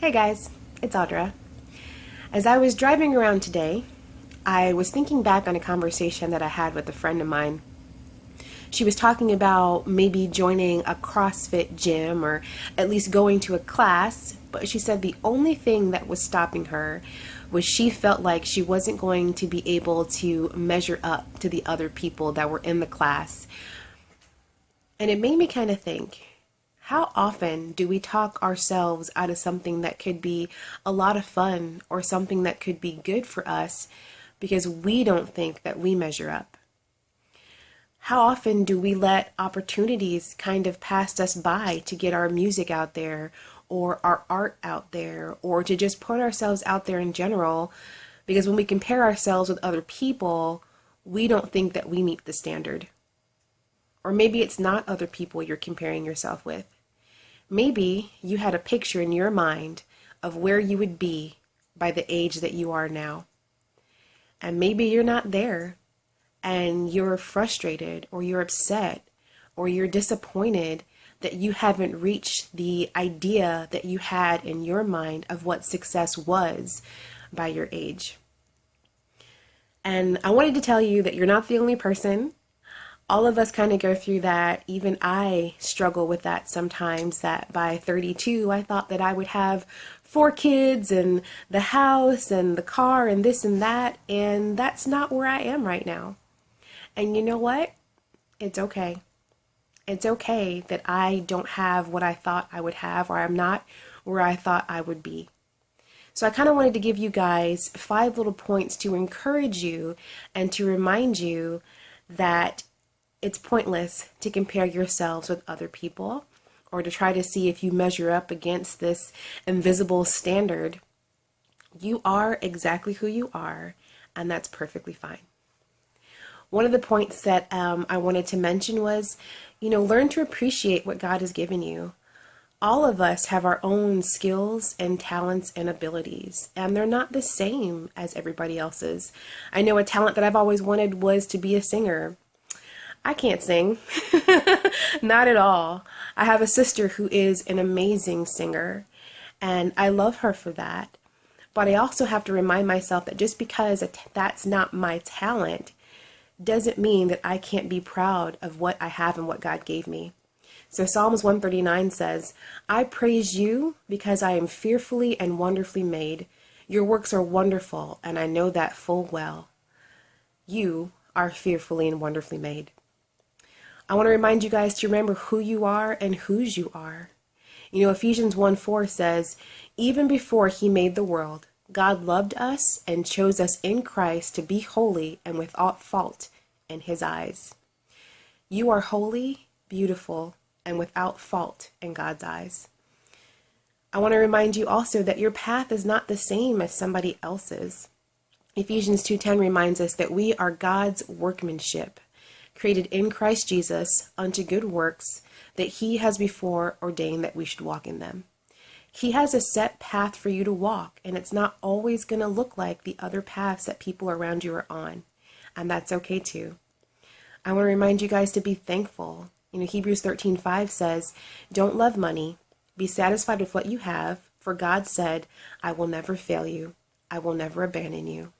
Hey guys, it's Audra. As I was driving around today, I was thinking back on a conversation that I had with a friend of mine. She was talking about maybe joining a CrossFit gym or at least going to a class, but she said the only thing that was stopping her was she felt like she wasn't going to be able to measure up to the other people that were in the class. And it made me kind of think, how often do we talk ourselves out of something that could be a lot of fun or something that could be good for us because we don't think that we measure up? How often do we let opportunities kind of pass us by to get our music out there or our art out there or to just put ourselves out there in general? Because when we compare ourselves with other people, we don't think that we meet the standard. Or maybe it's not other people you're comparing yourself with. Maybe you had a picture in your mind of where you would be by the age that you are now. And maybe you're not there and you're frustrated or you're upset or you're disappointed that you haven't reached the idea that you had in your mind of what success was by your age. And I wanted to tell you that you're not the only person. All of us kind of go through that. Even I struggle with that sometimes, that by 32, I thought that I would have 4 kids and the house and the car and this and that. And that's not where I am right now. And you know what? It's okay. It's okay that I don't have what I thought I would have, or I'm not where I thought I would be. So I kind of wanted to give you guys 5 little points to encourage you and to remind you that it's pointless to compare yourselves with other people or to try to see if you measure up against this invisible standard. You are exactly who you are, and that's perfectly fine. One of the points that I wanted to mention was, learn to appreciate what God has given you. All of us have our own skills and talents and abilities, and they're not the same as everybody else's. I know a talent that I've always wanted was to be a singer. I can't sing, not at all. I have a sister who is an amazing singer, and I love her for that. But I also have to remind myself that just because that's not my talent doesn't mean that I can't be proud of what I have and what God gave me. So Psalms 139 says, I praise you because I am fearfully and wonderfully made. Your works are wonderful, and I know that full well. You are fearfully and wonderfully made. I want to remind you guys to remember who you are and whose you are. Ephesians 1:4 says, even before he made the world, God loved us and chose us in Christ to be holy and without fault in his eyes. You are holy, beautiful, and without fault in God's eyes. I want to remind you also that your path is not the same as somebody else's. Ephesians 2:10 reminds us that we are God's workmanship, created in Christ Jesus unto good works that he has before ordained that we should walk in them. He has a set path for you to walk, and it's not always going to look like the other paths that people around you are on, and that's okay too. I want to remind you guys to be thankful. Hebrews 13:5 says, don't love money. Be satisfied with what you have, for God said, I will never fail you. I will never abandon you.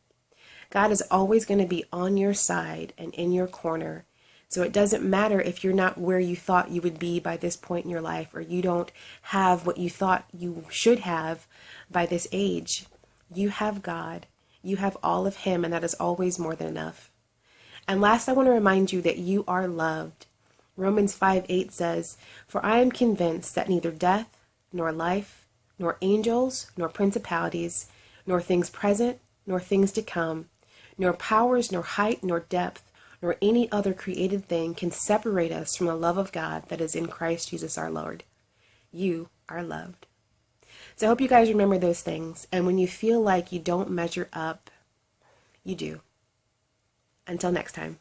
God is always going to be on your side and in your corner. So it doesn't matter if you're not where you thought you would be by this point in your life, or you don't have what you thought you should have by this age. You have God. You have all of him, and that is always more than enough. And last, I want to remind you that you are loved. Romans 5:8 says, for I am convinced that neither death, nor life, nor angels, nor principalities, nor things present, nor things to come, nor powers, nor height, nor depth, nor any other created thing can separate us from the love of God that is in Christ Jesus our Lord. You are loved. So I hope you guys remember those things. And when you feel like you don't measure up, you do. Until next time.